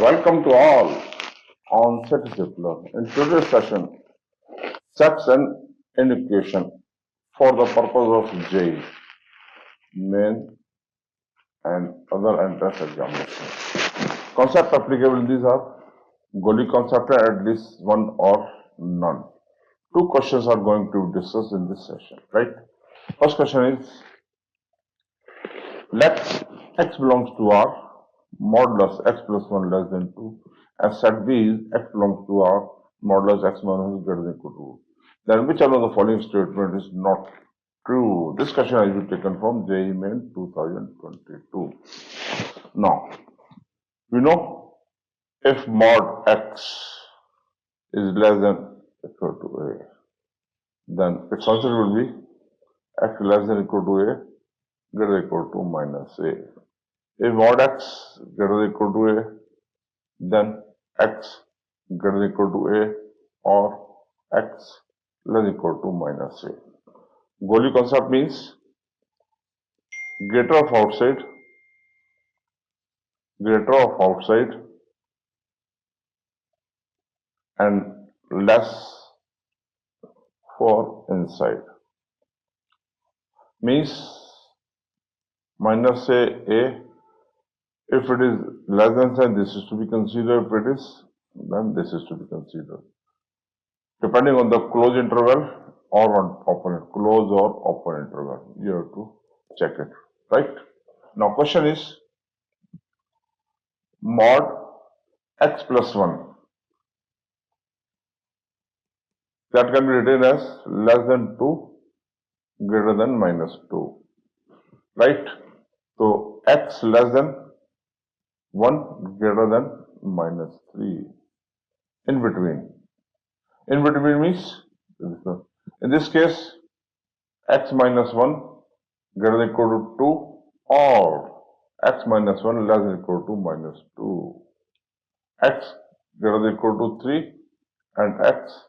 Welcome to all on Sethi. In today's session, sets and education for the purpose of JEE Main and other entrance examinations. Concept applicable, these are GOLI concept, at least one or none. Two questions are going to be discussed in this session, right? First question is, let x belongs to R, modulus x plus 1 less than 2, and set B is x belongs to R, modulus x minus 1 greater than equal to 2. Then which one of the following statement is not true? This question has been taken from JEE Main 2022. Now, we know if mod x is less than equal to A, then its answer will be x less than equal to A greater than equal to minus A. If mod x greater than equal to A, then x greater than equal to A or x less than equal to minus A. GOLI concept means greater of outside and less for inside. Means minus A, if it is less than sign, this is to be considered. If it is, then this is to be considered. Depending on the close interval or on open, close or open interval, you have to check it, right? Now, question is mod x plus 1. That can be written as less than 2 greater than minus 2, right? So, x less than 1 greater than minus 3. In between means, in this case, x minus 1 greater than equal to 2 or x minus 1 less than equal to minus 2. X greater than equal to 3 and x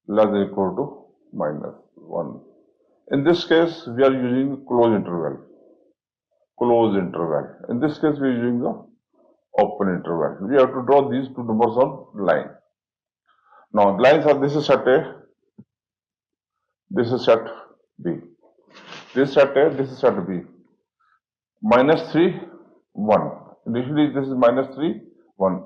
less than equal to minus 1. In this case, we are using close interval. In this case, we are using the open interval. We have to draw these two numbers on line. Now, lines are, this is set A, this is set B. This is set A, this is set B. Minus 3, 1. Initially, this is minus 3, 1.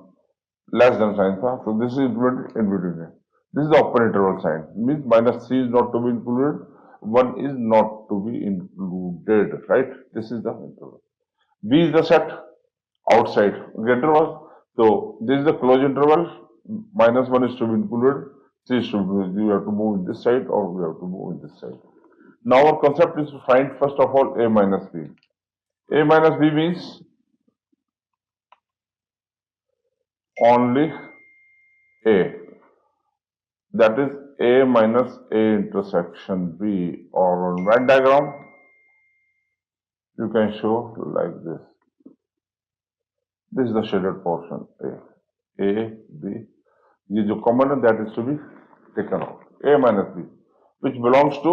Less than sign. So, this is included in between. This is the open interval sign. Means minus 3 is not to be included, 1 is not to be included, right? This is the interval. B is the set outside interval. So, this is the closed interval. Minus 1 is to be included. 3 is to be, you have to move in this side or we have to move in this side. Now, our concept is to find first of all A minus B. A minus B means only A. That is A minus A intersection B, or on Venn diagram, you can show like this. This is the shaded portion A, B. This is common, that is to be taken out. A minus B, which belongs to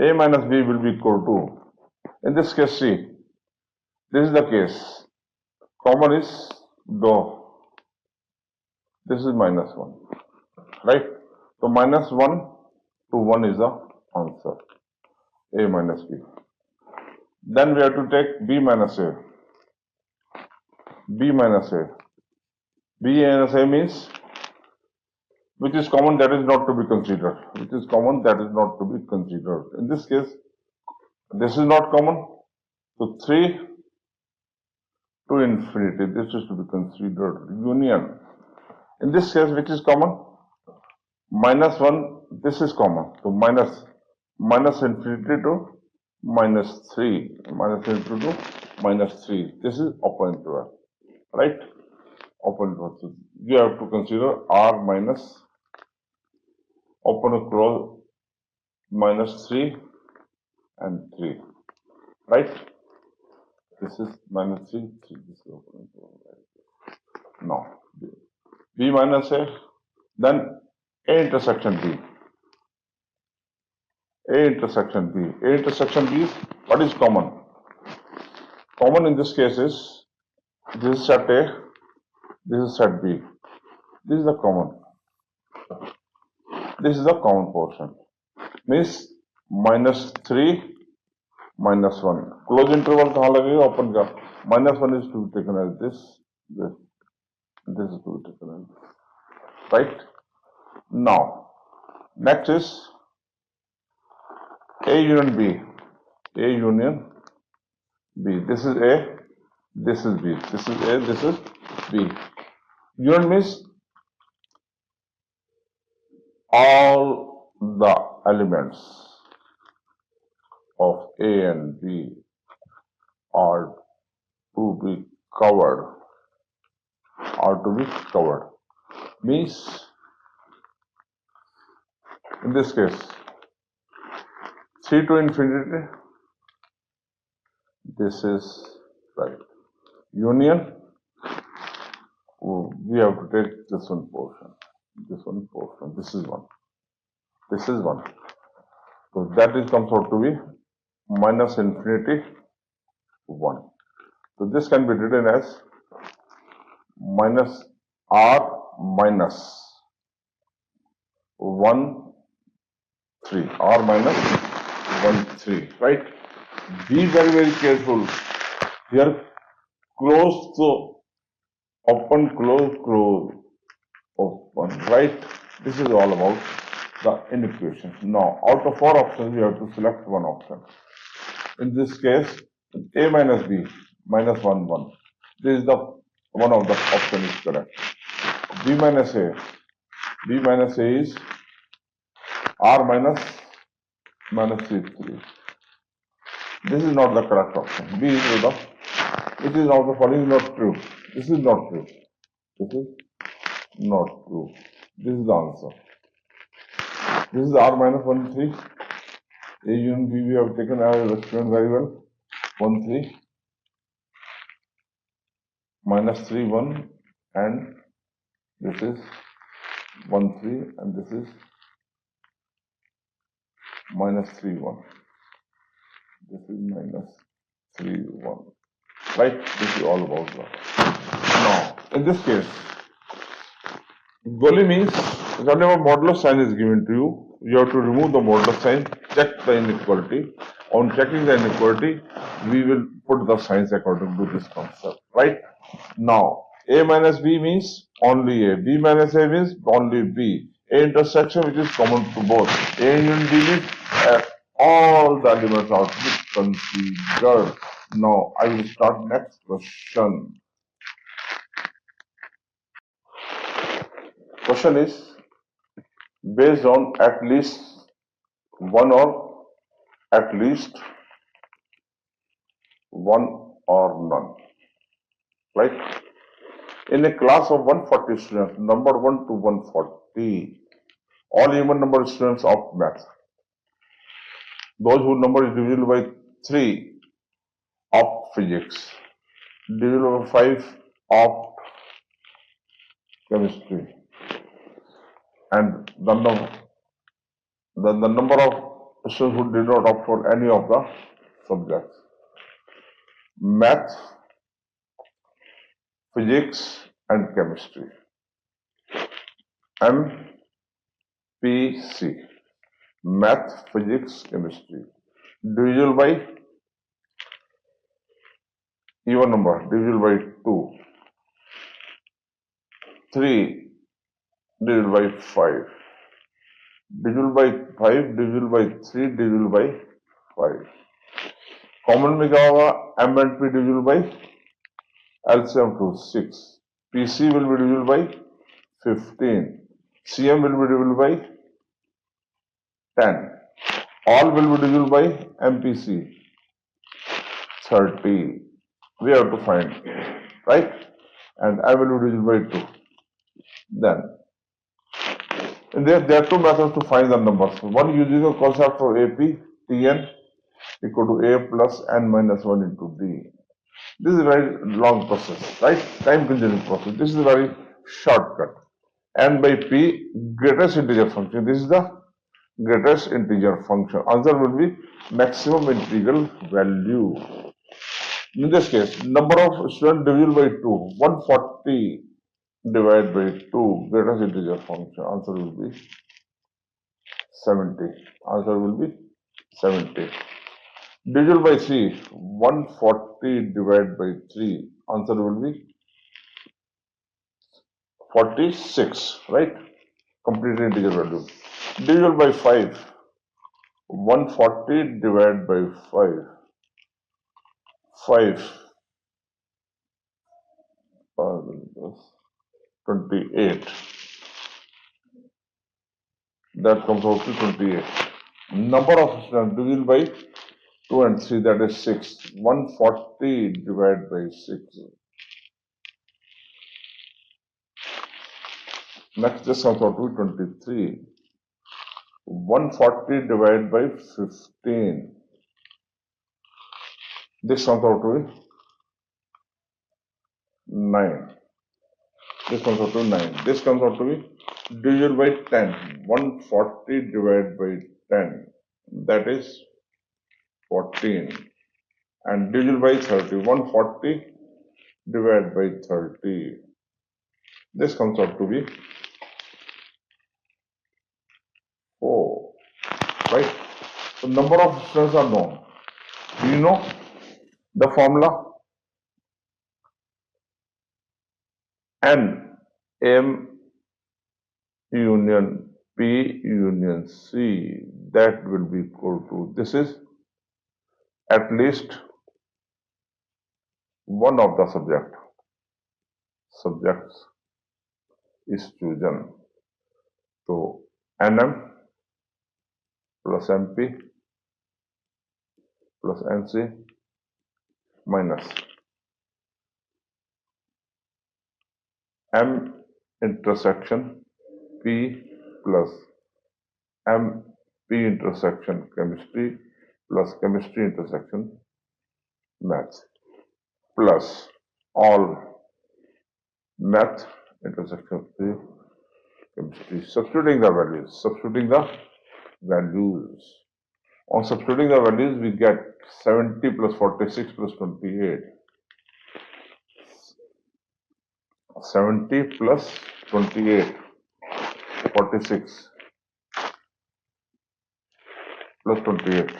A minus B will be equal to, in this case, C. This is the case. Common is do. This is minus 1, right? So, minus 1 to 1 is the answer. A minus B. Then we have to take B minus A. B minus A. B minus A means which is common, that is not to be considered. Which is common, that is not to be considered. In this case, this is not common. So, 3 to infinity, this is to be considered union. In this case, which is common? Minus 1, this is common. So, minus infinity to minus 3. Minus infinity to minus 3. This is open interval, right? Open interval. So, you have to consider R minus open or close minus 3 and 3, right? This is minus 3, 3. This is open interval. Now, B minus A, then A intersection B. A intersection B. A intersection B is, what is common? Common in this case is, this is set A, This is set B. This is the common. This is the common portion. Means -3 -1. Close interval कहाँ लगेगा? Open का. -1 is to be taken as this. This is to be taken as this. Right? Now, next is A union B. A union B. This is A. This is B. This is A. This is B. Union means all the elements of A and B are to be covered. Means, in this case, 3 to infinity, this is right. Union, we have to take this one portion, this is one. So that is comes out to be minus infinity 1. So this can be written as minus R minus 1 3, R minus 1 3, right? Be very careful here. Close, so open, close, open, right? This is all about the inequation. Now, out of 4 options, we have to select one option. In this case, A minus B minus 1 1. This is the one of the option is correct. B minus A. B minus A is R minus 3 3. This is not the correct option. B is the. It is not the following, not true. This is not true. This is not true. This is the answer. This is R minus 1 3. A union B we have taken as a student very well. 1 3 minus 3 1, and this is 1 3, and this is minus 3 1. This is minus 3 1. Right? This is all about that. Now, in this case, GOLI means whenever modulo sign is given to you, you have to remove the modulo sign, check the inequality. On checking the inequality, we will put the signs according to this concept. Right? Now, A minus B means only A. B minus A means only B. A intersection which is common to both. A union B means all the elements are to be considered. Now, I will start next question. Question is based on at least one or none. Right? In a class of 140 students, number 1 to 140, all even number students of math. Those whose number is divisible by 3 of physics, divisible by 5 of chemistry, and the number of students who did not opt for any of the subjects: math, physics, and chemistry. MPC, math, physics, chemistry, divisible by even number, divisible by 2, 3, divisible by 5, divisible by 5, divisible by 3, divisible by 5. Common में क्या होगा? M and P divisible by LCM to 6. PC will be divisible by 15. CM will be divisible by 10. All will be divisible by MPC 30. We have to find, right? And I will be divisible by 2. Then, there are two methods to find the numbers. One using the concept of AP, Tn equal to A plus N minus 1 into D. This is a very long process, right? Time consuming process. This is a very shortcut. N by P, greatest integer function. This is the greatest integer function. Answer will be maximum integral value. In this case, number of students divisible by 2, 140. divided by 2 greatest integer function. Answer will be 70. Answer will be 70. Divisible by C, 140 divided by 3. Answer will be 46, right? Complete integer value. Divisible by 5, 140 divided by 5. 5, 28. That comes out to 28. Number of students divisible by 2 and 3, that is 6. 140 divided by 6. Next, this comes out to 23. 140 divided by 15. This comes out to 9. This comes out to 9. This comes out to be divisible by 10. 140 divided by 10. That is 14. And divisible by 30. 140 divided by 30. This comes out to be 4. Right? So number of students are known. Do you know the formula? N M union P union C, that will be equal to, this is at least one of the subjects is chosen. So NM plus MP plus NC minus M intersection P plus MP intersection chemistry plus chemistry intersection maths plus all math intersection chemistry. Substituting the values. On substituting the values, we get 70 plus 46 plus 28. 70 plus 28, 46 plus 28,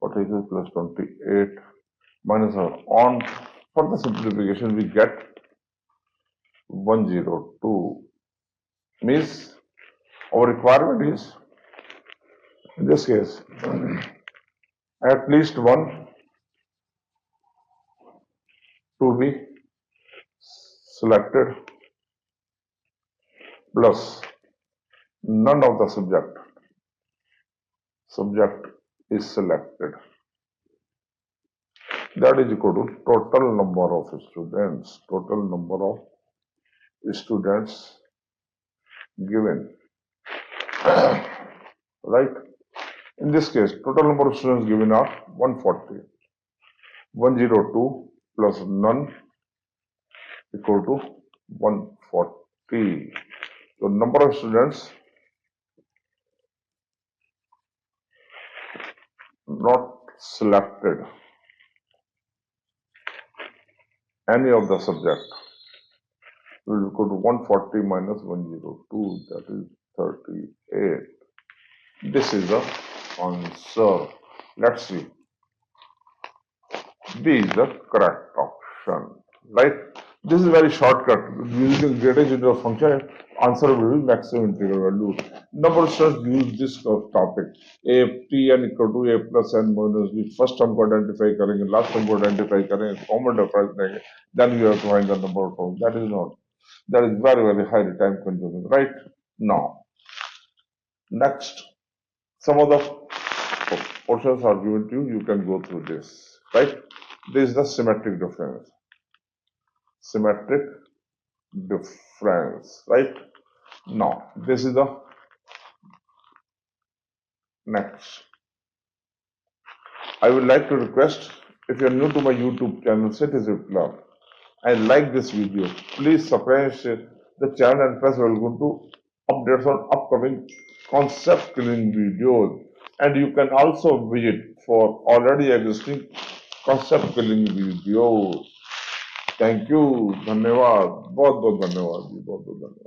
46 plus 28 minus on for the simplification we get 102. Means our requirement is in this case at least one to be selected plus none of the subject is selected. That is equal to total number of students. Total number of students given. Right? In this case, total number of students given are 140. 102 plus none equal to 140. So number of students not selected any of the subject will equal to 140 minus 102, that is 38. This is the answer. Let's see. B is the correct option, right? This is very shortcut. Using greatest integer function, answer will be maximum integral value. Number of students use this topic. A Tn equal to A plus n minus b. First term को identify करेंगे, last term को identify करेंगे, common difference करेंगे. Then we have to find the number of terms. That is not. That is very highly time consuming, right? Now, next, some of the portions are given to you. You can go through this, right? This is the symmetric difference. Symmetric difference, right? Now, this is the next. I would like to request, if you are new to my YouTube channel, Sethi Club, and like this video, please subscribe the channel and press bell icon to updates on upcoming concept killing videos. And you can also visit for already existing concept killing videos. Thank you, धन्यवाद, बहुत बहुत धन्यवाद जी, बहुत बहुत धन्यवाद।